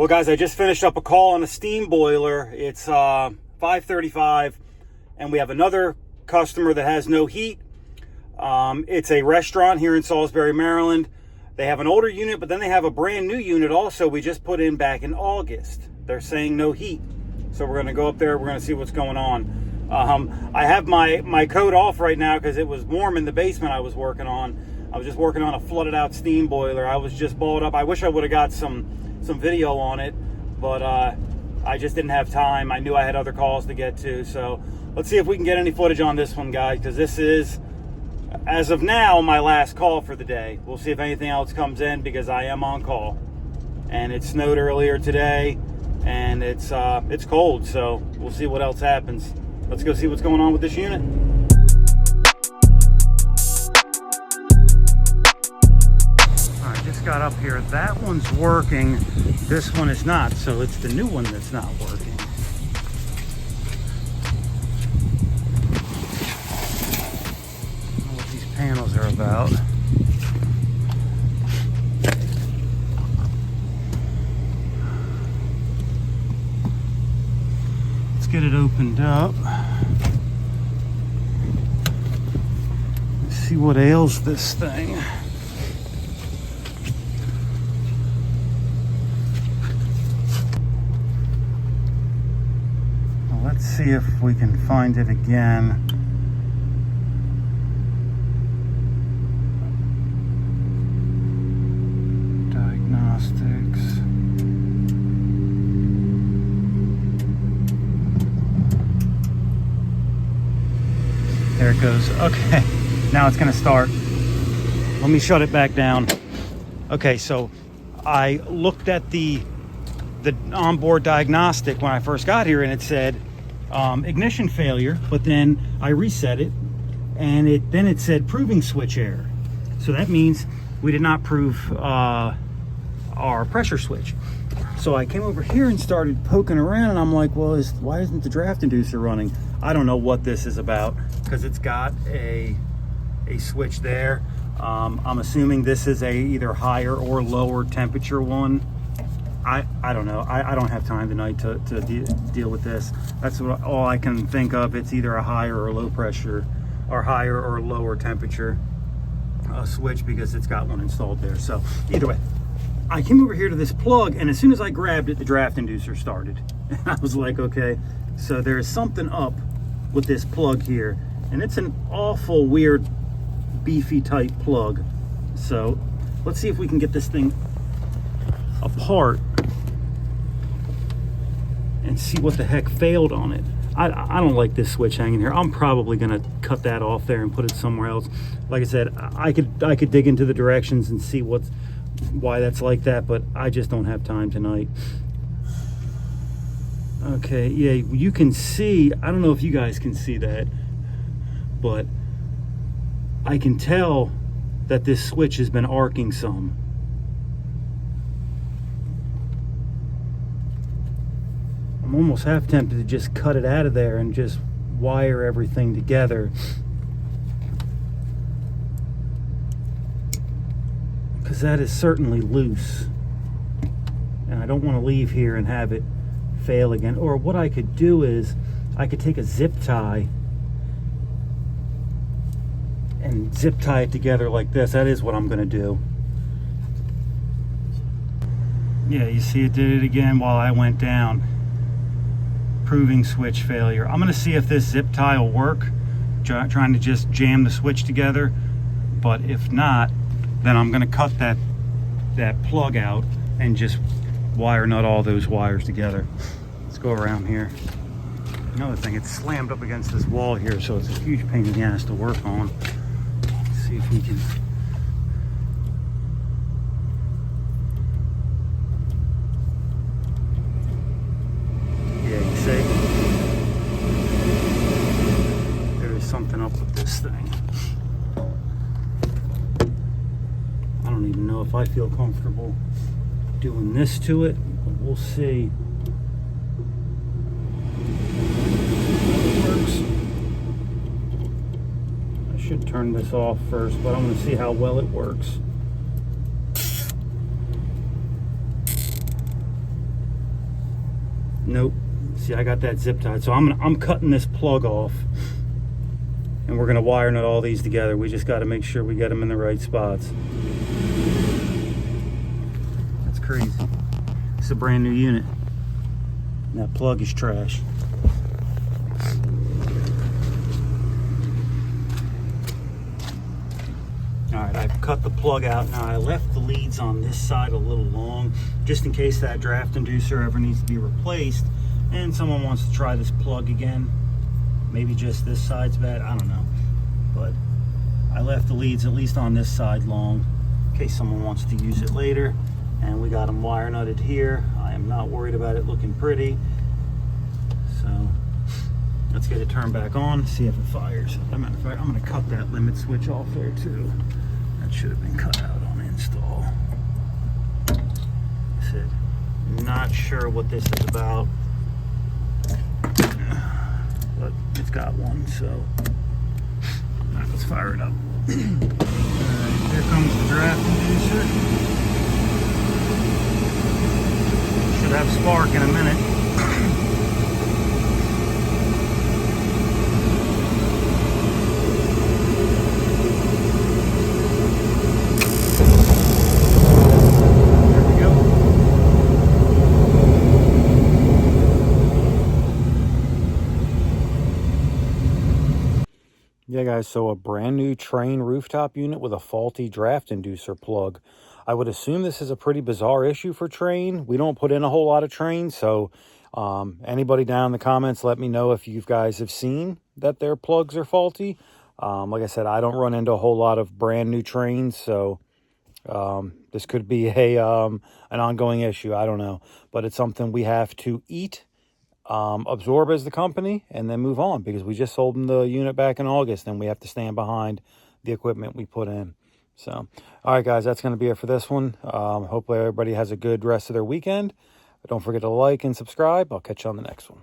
Well, guys, I just finished up a call on a steam boiler. It's 5:35, and we have another customer that has no heat. It's a restaurant here in Salisbury, Maryland. They have an older unit, but then they have a brand new unit also we just put in back in August. They're saying no heat. So we're going to go up there. We're going to see what's going on. I have my coat off right now because it was warm in the basement I was working on. I was just working on a flooded out steam boiler. I was just balled up. I wish I would have got some video on it, but I just didn't have time. I knew I had other calls to get to. So let's see if we can get any footage on this one, guys, because this is, as of now, my last call for the day. We'll see if anything else comes in because I am on call. And it snowed earlier today, and it's cold, so we'll see what else happens. Let's go see what's going on with this unit. I just got up here. That one's working. This one is not, so it's the new one that's not working. I don't know what these panels are about. Let's get it opened up. Let's see what ails this thing. Let's see if we can find it again. Diagnostics. There it goes. Okay, now it's going to start. Let me shut it back down. Okay, so I looked at the onboard diagnostic when I first got here, and it said ignition failure, but then I reset it, and it said proving switch error. So that means we did not prove our pressure switch. So I came over here and started poking around, and I'm like, well, why isn't the draft inducer running? I don't know what this is about, because it's got a switch there. I'm assuming this is a either higher or lower temperature one. I don't know. I don't have time tonight to deal with this. That's all I can think of. It's either a higher or low pressure, or higher or lower temperature switch, because it's got one installed there. So either way, I came over here to this plug, and as soon as I grabbed it, the draft inducer started. And I was like, okay, so there is something up with this plug here, and it's an awful weird beefy type plug. So let's see if we can get this thing apart and see what the heck failed on it. I don't like this switch hanging here. I'm probably gonna cut that off there and put it somewhere else. Like I said, I could dig into the directions and see why that's like that, but I just don't have time tonight. Okay, yeah, you can see, I don't know if you guys can see that, but I can tell that this switch has been arcing some. I'm almost half tempted to just cut it out of there and just wire everything together, because that is certainly loose, and I don't want to leave here and have it fail again. Or what I could do is I could take a zip tie and zip tie it together like this. That is what I'm going to do. Yeah, you see it did it again while I went down. Proving switch failure. I'm going to see if this zip tie will work, trying to just jam the switch together, but if not, then I'm going to cut that plug out and just wire nut all those wires together. Let's go around here. Another thing, it's slammed up against this wall here, so it's a huge pain in the ass to work on. Let's see if we can. Yeah, you see? There is something up with this thing. I don't even know if I feel comfortable doing this to it, but we'll see. It works. I should turn this off first, but I'm going to see how well it works. Nope. See, I got that zip tied. So I'm cutting this plug off, and we're gonna wire nut all these together. We just got to make sure we get them in the right spots. That's crazy. It's a brand new unit. And that plug is trash. Alright, I've cut the plug out. Now I left the leads on this side a little long, just in case that draft inducer ever needs to be replaced and someone wants to try this plug again. Maybe just this side's bad, I don't know. But I left the leads at least on this side long, in case someone wants to use it later. And we got them wire nutted here. I am not worried about it looking pretty. So let's get it turned back on, see if it fires. As a matter of fact, I'm gonna cut that limit switch off there too. That should have been cut out on install. That's it. Not sure what this is about, but it's got one, so all right, let's fire it up. Alright, here comes the draft inducer. Should have spark in a minute. Yeah guys, so a brand new Trane rooftop unit with a faulty draft inducer plug. I would assume this is a pretty bizarre issue for Trane. We don't put in a whole lot of Trane, so anybody down in the comments, let me know if you guys have seen that their plugs are faulty. Like I said, I don't run into a whole lot of brand new Tranes, so this could be a an ongoing issue. I don't know, but it's something we have to eat, absorb as the company, and then move on, because we just sold them the unit back in August and we have to stand behind the equipment we put in. So all right guys, that's going to be it for this one. Hopefully everybody has a good rest of their weekend. Don't forget to like and subscribe. I'll catch you on the next one.